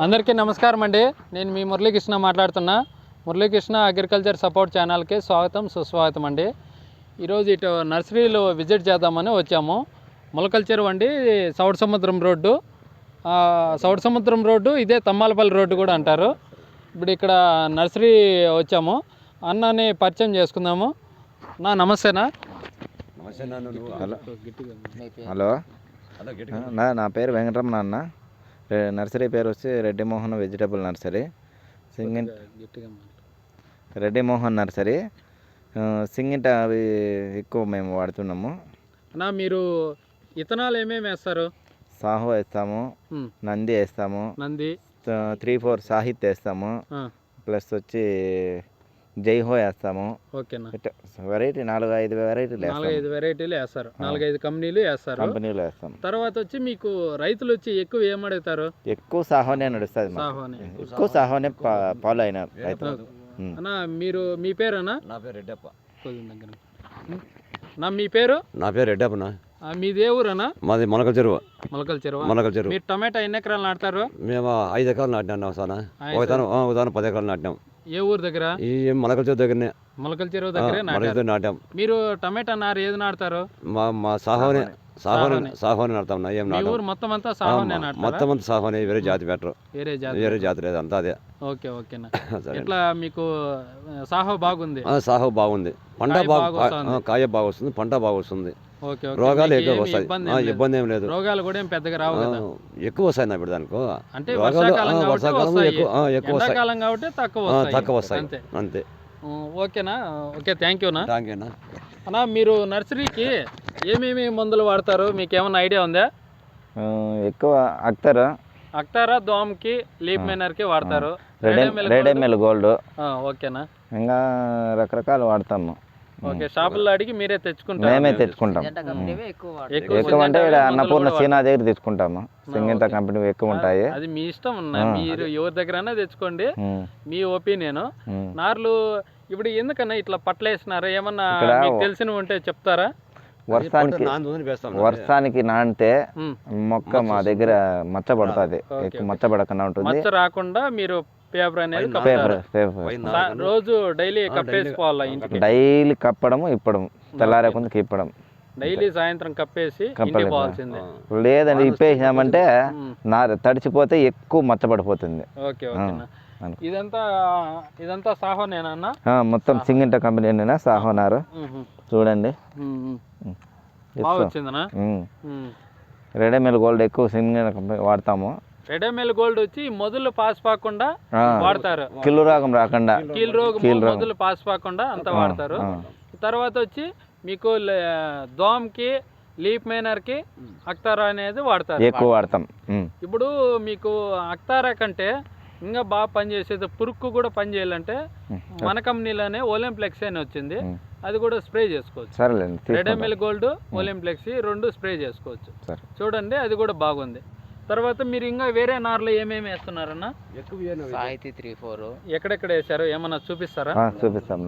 అందరికీ నమస్కారం అండి. నేను మీ మురళీకృష్ణ మాట్లాడుతున్నా. మురళీకృష్ణ అగ్రికల్చర్ సపోర్ట్ ఛానల్కి స్వాగతం సుస్వాగతం అండి. ఈరోజు ఇటు నర్సరీలో విజిట్ చేద్దామని వచ్చాము. మొలకల చెరువు అండి, సౌడ్ సముద్రం రోడ్డు. సౌడ్ సముద్రం రోడ్డు ఇదే తమ్మాలపల్లి రోడ్డు కూడా అంటారు. ఇప్పుడు ఇక్కడ నర్సరీ వచ్చాము. అన్నని పరిచయం చేసుకుందాము. నమస్తేనా? హలో, నా పేరు వెంకటరమణ అన్న. నర్సరీ పేరు వచ్చి Reddy Mohan vegetable nursery, Reddy Mohan nursery. సింగిట అవి ఎక్కువ మేము వాడుతున్నాము. అన్నా, మీరు ఇథనాల్ ఏమేమి వేస్తారు? సాహో వేస్తాము, నంది వేస్తాము, నంది 3-4 సాహిత్ వేస్తాము, ప్లస్ వచ్చి జైహో వేస్తాము. ఓకేనా, వెరైటీ 4-5 వెరైటీలు 4-5 వెరైటీలు వేస్తారు. 4-5 కంపెనీలు వేస్తాం. తర్వాత వచ్చి మీకు రైతులు వచ్చి ఎక్కువ ఏం అడుగుతారు? ఎక్కువ సాహోనే నడుస్తుంది. ఎక్కువ సాహోనే ఫాలో అయిన రైతులు. అన్నా, మీరు మీ పేరేనా? నా పేరు రెడ్డప్ప. మీ పేరు? నా పేరు రెడ్డప్పనా. మీది ఏ ఊరన్నా? మాది మొలకల చెరువు. మొలకల చెరువు. మొలకల చెరువు. మీరు టమాటా ఎన్ని ఎకరాలు నాటుతారు? మేము 5 ఎకరాలు నాటినాం సార్. ఉదాహరణ 10 ఎకరాలు నాటినాం. ఏ ఊరు దగ్గర? ఈ మొలకల చెరువు దగ్గరనే. మొలకల చెరువు దగ్గరే నాటాం. మీరు టమాటా నారు ఏది నాటుతారు? మా సాహోనే నాటుతాం. ఏం నాటు ఊరు మొత్తం అంతా సాహోనే నాటుతారా? మొత్తం అంతా సాహోనే. వేరే జాతి పెట్టరు. వేరే జాతి లేదు, అంతా అదే. ఓకేనా. ఎట్లా మీకు సాహో బాగుంది? సాహో బాగుంది. పంట కాయ బాగా వస్తుంది, పంట బాగా వస్తుంది. రోగాలు ఎక్కువ వస్తాయి, ఇబ్బంది ఏం లేదు. రోగాలు కూడా ఏం పెద్దగా రావు కదా? ఎక్కువ వస్తాయి ఇప్పుడు దానికి. అంటే వర్షాకాలం ఎక్కువ వస్తాయి కాబట్టి తక్కువ వస్తాయి అంతే. ఓకేనా. ఓకే, థ్యాంక్ యూ అన్నా. అన్నా, మీరు నర్సరీకి ఏమేమి మందులు వాడతారు? మీకు ఏమన్నా ఐడియా ఉందా? ఎక్కువ అక్తారా, దోమ్కి, లీప్ మైనర్కి వాడతారు. రెడెమెల్ గోల్డ్. ఓకేనా. ఇంకా రకరకాలు వాడతాము. ఓకే, షాపుల్లో అడిగి మీరే తెచ్చుకుంటారు? మేమే తెచ్చుకుంటాం. ఎక్కువ అంటే అన్నపూర్ణ సీనా దగ్గర తెచ్చుకుంటాము. సింగింత కంపెనీ ఎక్కువ ఉంటాయి. అది మీ ఇష్టం. మీరు ఎవరి దగ్గరైనా తెచ్చుకోండి, మీ ఒపీనియన్. నార్లు ఇప్పుడు ఎందుకన్నా ఇట్లా పట్లేసినారు? ఏమన్నా మీకు తెలిసినవి ఉంటే చెప్తారా? వర్షానికి నానితే మొక్క మా దగ్గర మచ్చ పడుతుంది. మచ్చ పడకుండా ఉంటుంది. మచ్చ రాకుండా మీరు పేపర్ అనేది రోజు డైలీ కప్పేసుకోవాలా? ఇంటికి డైలీ కప్పడం, ఇప్పడం, తెల్లారేకుండా ఇప్పడం. డైలీ సాయంత్రం కప్పేసి పోవాల్సిందే. లేదండి, ఇప్పేసామంటే తడిచిపోతే ఎక్కువ మచ్చ పడిపోతుంది. ఓకే. ఇదంతా సాహోనేనా? మొత్తం సింగింట కంపెనీ సాహోనారు. చూడండి, రెడెమెల్ గోల్డ్ ఎక్కువ సింగింట కంపెనీ వాడతాము. రెడెమెల్ గోల్డ్ వచ్చి మొదలు పాస్ పాకుండా వాడతారు. కీలు రోగం రాకుండా, మొదలు పాస్ పాకుండా అంతా వాడతారు. తర్వాత వచ్చి మీకు దోమ్కి, లీప్ మైనర్కి అక్తారా అనేది వాడతారు. ఎక్కువ వాడతాం. ఇప్పుడు మీకు అక్తారా కంటే ఇంకా బాగా పనిచేసేది, పురుక్కు కూడా పని చేయాలంటే మన కంపెనీలోనే ఒలింప్లెక్స్ అని వచ్చింది. అది కూడా స్ప్రే చేసుకోవచ్చు. రెడెమెల్ గోల్డ్, ఒలింప్లెక్స్ 2 స్ప్రే చేసుకోవచ్చు. చూడండి, అది కూడా బాగుంది. తర్వాత మీరు ఇంకా వేరే నార్లు ఏమేమి వేస్తున్నారన్నా? సాహితీ 3-4 ఎక్కడెక్కడ వేసారు? ఏమన్నా చూపిస్తారా? చూపిస్తాం.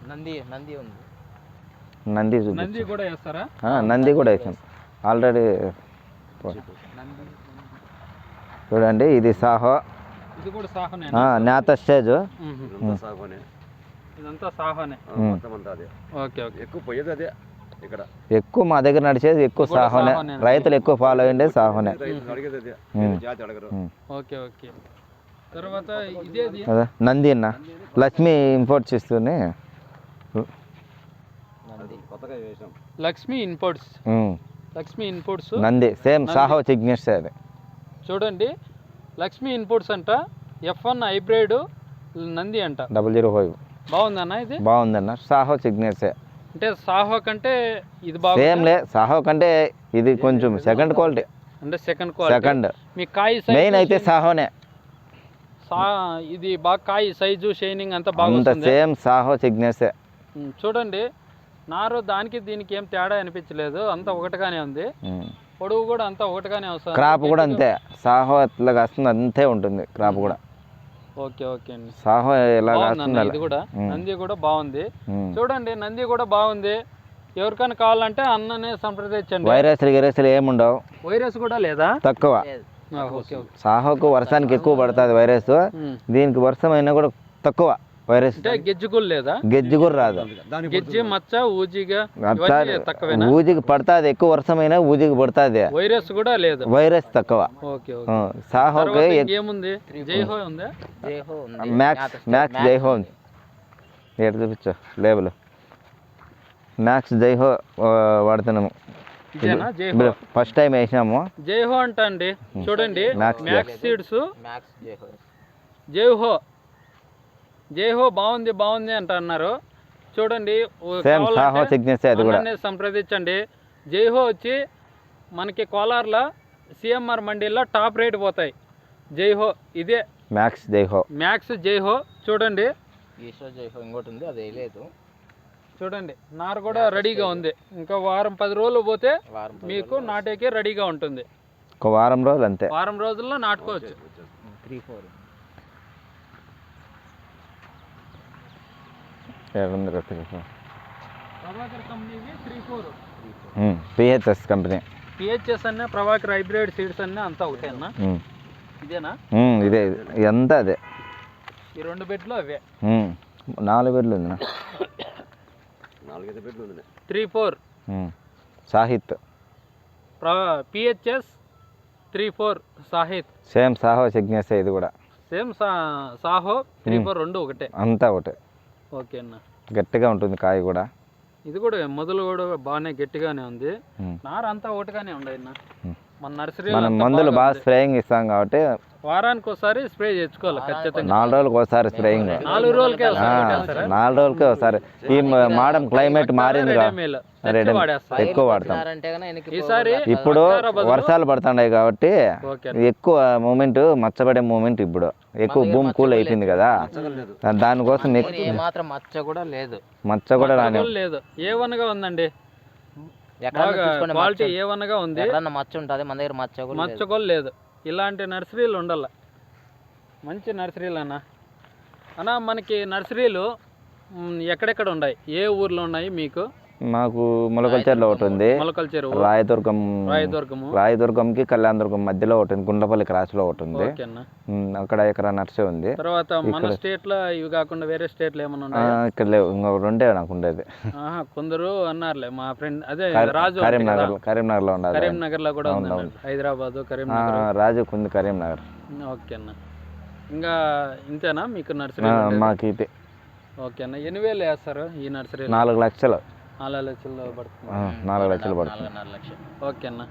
నంది కూడా వేస్తారా? నంది కూడా వేసాం ఆల్రెడీ. చూడండి, ఇది సాహో. ఇది కూడా సాహోనే. నేత స్టేజ్. ఇదంతా సాహోనే. ఓకే. ఎక్కువ పోయేది అదే. ఇక్కడ ఎక్కువ మా దగ్గర నడిచేది ఎక్కువ సాహోనే. రైతులు ఎక్కువ ఫాలో అయ్యేది సాహోనే. ఓకే. తర్వాత ఇదేది? నంది అన్న, లక్ష్మి ఇంపోర్ట్ చేస్తూనే. Lakshmi inputs Nandi same Saaho signature. అది చూడండి, లక్ష్మి ఇన్పుట్స్ అంట, F1 హైబ్రిడ్ నంది అంట, 005. బాగుందన్న? ఇది బాగుందన్న, సాహో సిగ్నేచర్. అంటే సాహో కంటే ఇది బాగుంది. సేమ్ లే, సాహో కంటే ఇది కొంచెం సెకండ్ క్వాలిటీ. అంటే సెకండ్ క్వాలిటీ. మీ కాయ మెయిన్ అయితే సాహోనే. ఇది బాగా కాయ సైజు, షైనింగ్ అంతా బాగుంటుంది. Same Saaho signature. చూడండి, నారు దానికి దీనికి ఏం తేడా అనిపించలేదు, అంతా ఒకటిగానే ఉంది. పొడవు కూడా అంతా ఒకటిగానే వస్తుంది. క్రాప్ కూడా అంతే, సాహో ఎట్లా వస్తుంది అంతే ఉంటుంది క్రాప్ కూడా. ఓకే అండి. సాహో ఎలా ఇది కూడా నంది కూడా బాగుంది. చూడండి, నంది కూడా బాగుంది. ఎవరికైనా కావాలంటే అన్ననే సంప్రదించండి. వైరస్ ఏముండవు. వైరస్ కూడా లేదా? తక్కువ. Okay okay. సాహోకు వర్షానికి ఎక్కువ పడుతుంది వైరస్, దీనికి వర్షం అయినా కూడా తక్కువ వైరస్. అంటే గెజ్జు కూడా లేదా? గెజ్జి కూడా రాదు. గెజ్జి మచ్చ ఊజిగా అట్లా ఇవన్నీ తక్కువేనా? ఊజికి పడుతుంది, ఎక్కువ వర్షం అయినా ఊజికి పడుతుంది, వైరస్ కూడా లేదు. వైరస్ తక్కువ. Okay okay. సాహోకి ఏముంది? జైహో ఉందా? జైహో ఉంది. మ్యాక్స్ జైహో ఉంది. ఎటు చూపించు లేబుల్. మ్యాక్స్ జైహో వాడుతున్నాము. ఇదేనా జైహో? ఫస్ట్ టైం వేసినాము. జైహో అంట అండి, చూడండి max seeds max Jai Ho. Jai Ho Jai Ho బాగుంది బాగుంది అంట అన్నారు. చూడండి సేమ్ సాహో సిగ్నెస్ అది కూడా. సంప్రదించండి. జైహో వచ్చి మనకి కోలార్లో సిఎంఆర్ మండీలో టాప్ రేట్ పోతాయి. జైహో ఇదే మ్యాక్స్ జైహో. మ్యాక్స్ జైహో చూడండి. ఈశ్వర్ జైహో ఇంకోటి ఉంది, అది వేయలేదు. చూడండి నారు కూడా రెడీగా ఉంది. ఇంకా వారం 10 రోజులు పోతే మీకు నాటేకే రెడీగా ఉంటుంది. ఒక వారం రోజులు అంతే. వారం రోజుల్లో నాటుకోవచ్చు. 3-4 ప్రభాకర్ కంపెనీవి 3-4 పిహెచ్ఎస్ కంపెనీ. పిహెచ్ఎస్ అన్న ప్రభాకర్ హైబ్రిడ్ సీడ్స్ అన్న అంతా ఒకటే అన్న. ఇదేనా? ఇదే ఎంత అదే. ఈ 2 బెడ్లు అవే. 4 బెడ్లు ఉంది. 4-5 బెడ్లు ఉంది. 3-4 సాహిత్. పిహెచ్ఎస్ 3-4 సాహిత్. సేమ్ సాహో సిగ్నెస్ ఇది కూడా. సేమ్ సాహో 3-4 రెండు ఒకటే. అంతా ఒకటే. ఓకే అన్న. గట్టిగా ఉంటుంది కాయ కూడా. ఇది కూడా మొదలు కూడా బాగానే గట్టిగానే ఉంది. నార అంతా ఒకటిగానే ఉండదు అన్న. మన నర్సరీ మనం మందులు బాగా స్ప్రేయింగ్ ఇస్తాం కాబట్టి వారానికి ఒకసారి స్ప్రే చేసుకోవాలి ఖచ్చితంగా. 4 రోజులకు ఒకసారి స్ప్రేయింగ్. 4 రోజులకే 4 రోజులకే ఒకసారి. ఈ మాడం క్లైమేట్ మారింది ఎక్కువ వాడతాం. ఈసారి ఇప్పుడు వర్షాలు పడుతున్నాయి కాబట్టి ఎక్కువ మూమెంట్, మచ్చబడే మూమెంట్. ఇప్పుడు ఎక్కువ భూమి కూల్ అయిపోయింది కదా, దానికోసం మాత్రం మచ్చ కూడా లేదు. మచ్చ కూడా లేదు. ఏ1గా ఉందండి, క్వాలిటీ ఏ1గా ఉంది. మచ్చ ఉంటుంది మన దగ్గర, మచ్చ కూడా లేదు. ఇలాంటి నర్సరీలు ఉండాల, మంచి నర్సరీలు అన్న. మనకి నర్సరీలు ఎక్కడెక్కడ ఉన్నాయి, ఏ ఊర్లో ఉన్నాయి మీకు? మాకు మొలకల్చెరులో ఒకటి ఉంది, మొలకల్చెరు, రాయదుర్గంకి కళ్యాణదుర్గం మధ్యలో ఒకటి ఉంది, గుండ్లపల్లి క్రాస్లో ఒకటి ఉంది. అక్కడ ఎకరా నర్సరీ ఉంది. తర్వాత మన స్టేట్ లో ఇవి కాకుండా వేరే స్టేట్ లో ఏమన్నా ఉన్నాయా? ఇక్కడ లేవు, ఇంకొక 2 నాకు ఉండేది. కొందరు అన్నారులే మా ఫ్రెండ్, అదే రాజు కరీంనగర్ లో ఉండాలి. కరీంనగర్ లో కూడా ఉంది, హైదరాబాద్ కరీంనగర్. రాజుకు ఉంది కరీంనగర్. ఓకే అన్న. ఇంకా ఇంతేనా మీకు నర్సరీ? మాకు ఇది. ఓకే అన్న. ఎన్ని వేలు వేస్తారు ఈ నర్సరీ? 4 లక్షలు. 4 లక్షలు పడుతుంది. 4 లక్షలు పడుతుంది. ఓకే అన్న.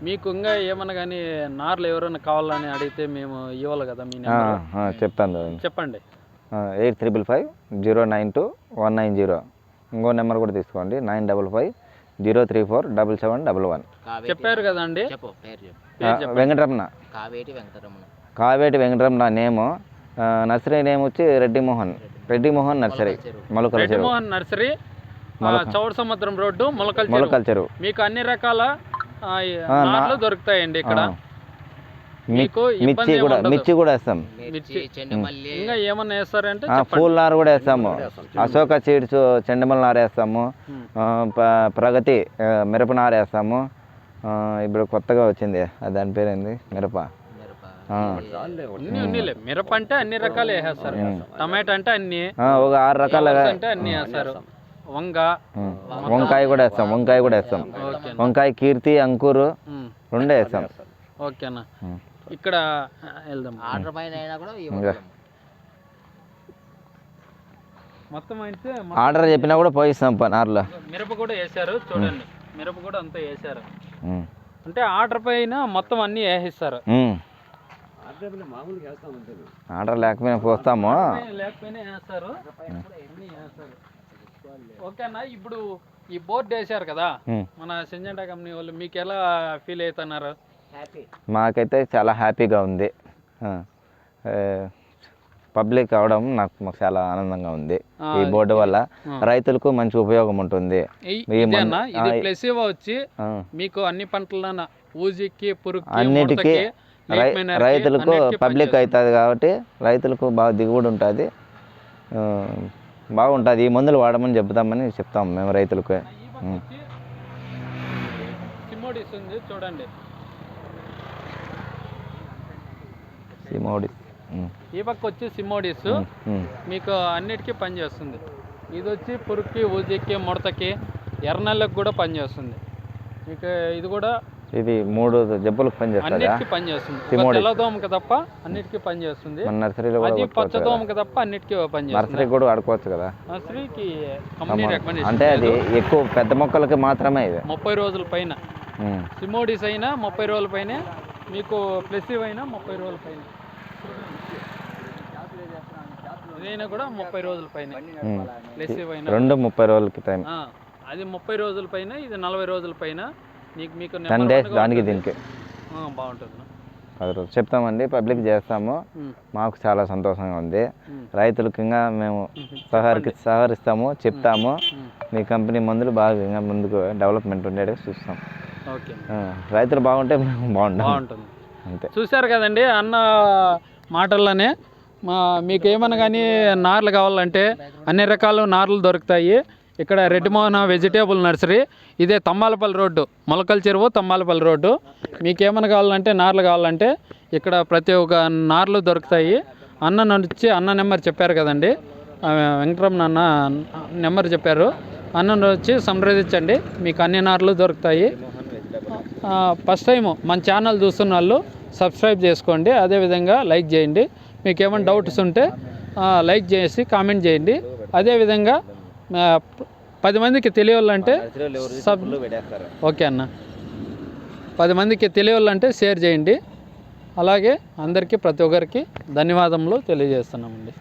మీకు ఇంకా ఏమన్నా కానీ నార్లు ఎవరైనా కావాలని అడిగితే మేము ఇవ్వాలి కదా మీ నెంబర్? చెప్తాను, చెప్పండి. 8535092190. ఇంకో నెంబర్ కూడా తీసుకోండి, 9550347711. చెప్పారు కదండి. వెంకటరమణ, కావేటి వెంకటరమణ నేము. నర్సరీ నేమ్ వచ్చి రెడ్డి మోహన్ నర్సరీ, మోహన్ నర్సరీ, చౌడ సముద్రం రోడ్డు, మొలకల్చెరు. మీకు అన్ని రకాల నాట్లు దొరుకుతాయండి ఇక్కడ. మిర్చి కూడా వేస్తాం. ఇంకా ఏమన్నా వేస్తారంటే పూల నారు కూడా వేస్తాము. అశోక సీడ్స్ చెండమల నారు వేస్తాము, ప్రగతి మిరప నారు వేస్తాము. ఇప్పుడు కొత్తగా వచ్చింది, దాని పేరేంది, మిరప. మిరప అంటే అన్ని రకాలు వేసేస్తారు. టమాటా అంటే అన్ని, ఒక 6 రకాల అంటే అన్ని వేస్తారు. వంకాయ కూడా వేస్తాం. వంకాయ కీర్తి, అంకూరు 2 వేస్తాం. ఓకేనా. ఇక్కడ వెళ్దాం. ఆర్డర్ పైన అయినా కూడా మొత్తం అయితే ఆర్డర్ చెప్పినా కూడా పోయిస్తాం నార్లో. మిరప కూడా వేసారు చూడండి, మిరప కూడా అంతా వేసారు. అంటే ఆర్డర్ పైన మొత్తం అన్ని వేసిస్తారు. ఆర్డర్ లేకపోయినా పోస్తాము, లేకపోయినా వేస్తారు. ఓకేనా. ఇప్పుడు ఈ బోర్డు వేసారు కదా మన సింజెంటా కంపెనీ వాళ్ళు, మీకు ఎలా ఫీల్ అవుతున్నారు? మాకైతే చాలా హ్యాపీగా ఉంది. పబ్లిక్ అవడం నాకు చాలా ఆనందంగా ఉంది. ఈ బోర్డు వల్ల రైతులకు మంచి ఉపయోగం ఉంటుంది. వచ్చి మీకు అన్ని పంటల ఊజికి, పురుగుకి, అన్నిటికీ రైతులకు పబ్లిక్ అవుతుంది కాబట్టి రైతులకు బాగా దిగుబడి ఉంటుంది, బాగుంటుంది. ఈ మందులు వాడమని చెప్తాం మేము రైతులకు. చూడండి సిమోడిస్. ఈ పక్క వచ్చి సిమోడిస్ మీకు అన్నిటికీ పనిచేస్తుంది. ఇది వచ్చి పురుగుకి, ఊజికి, ముడతకి, ఎర్రనెల్లకు కూడా పనిచేస్తుంది. మీకు ఇది కూడా ఇది 3 జబ్బులకు పనిచేస్తుంది. అన్నిటికీ పనిచేస్తుంది. తెల్లదోమకి తప్ప అన్నిటికీ పనిచేస్తుంది. మన నర్సరీలో అది పచ్చదోమకి తప్ప అన్నిటికీ పనిచేస్తుంది. నర్సరీ కూడా వాడుకోవచ్చు కదా. నర్సరీకి కంపెనీ రికమెండేషన్ అంటే అది ఎక్కువ పెద్ద మొక్కలకి మాత్రమే ఇది. 30 రోజుల పైన సిమోడిస్ అయినా 30 రోజుల పైన, మీకు ప్లెసివ్ అయినా 30 రోజుల పైన, ఇదైనా కూడా 30 రోజుల పైన. ప్లెసివ్ అయినా 30 రోజులకి టైం. అది 30 రోజుల పైన, ఇది 40 రోజుల పైన. మీకు 10 డేస్ దానికి దీనికి బాగుంటుంది. 10 రోజులు చెప్తామండి, పబ్లిక్ చేస్తాము. మాకు చాలా సంతోషంగా ఉంది. రైతులకు ఇంకా మేము సహకరిస్తాము, చెప్తాము. మీ కంపెనీ మందులు బాగా ఇంకా ముందుకు డెవలప్మెంట్ ఉండేది చూస్తాం. రైతులు బాగుంటే మేము బాగుంటుంది అంతే. చూశారు కదండి అన్న మాటల్లోనే. మీకు ఏమన్నా కానీ నార్లు కావాలంటే అన్ని రకాల నార్లు దొరుకుతాయి ఇక్కడ. రెడ్డి మోహన్ వెజిటేబుల్ నర్సరీ, ఇదే తమ్మాలపల్లి రోడ్డు, మొలకల చెరువు తమ్మాలపల్లి రోడ్డు. మీకు ఏమైనా కావాలంటే నార్లు కావాలంటే ఇక్కడ ప్రతి ఒక్క నార్లు దొరుకుతాయి. అన్న నెంబర్ చెప్పారు కదండి, వెంకటరమణ అన్న నెంబర్ చెప్పారు. అన్న వచ్చి సంప్రదించండి, మీకు అన్ని నార్లు దొరుకుతాయి. ఫస్ట్ టైం మన ఛానల్ చూస్తున్న వాళ్ళు సబ్స్క్రైబ్ చేసుకోండి, అదేవిధంగా లైక్ చేయండి. మీకు ఏమైనా డౌట్స్ ఉంటే లైక్ చేసి కామెంట్ చేయండి. అదేవిధంగా 10 మందికి తెలియాలంటే ఓకే అన్న, 10 మందికి తెలియాలంటే షేర్ చేయండి. అలాగే అందరికీ ప్రతి ఒక్కరికి ధన్యవాదములు తెలియజేస్తున్నామండి.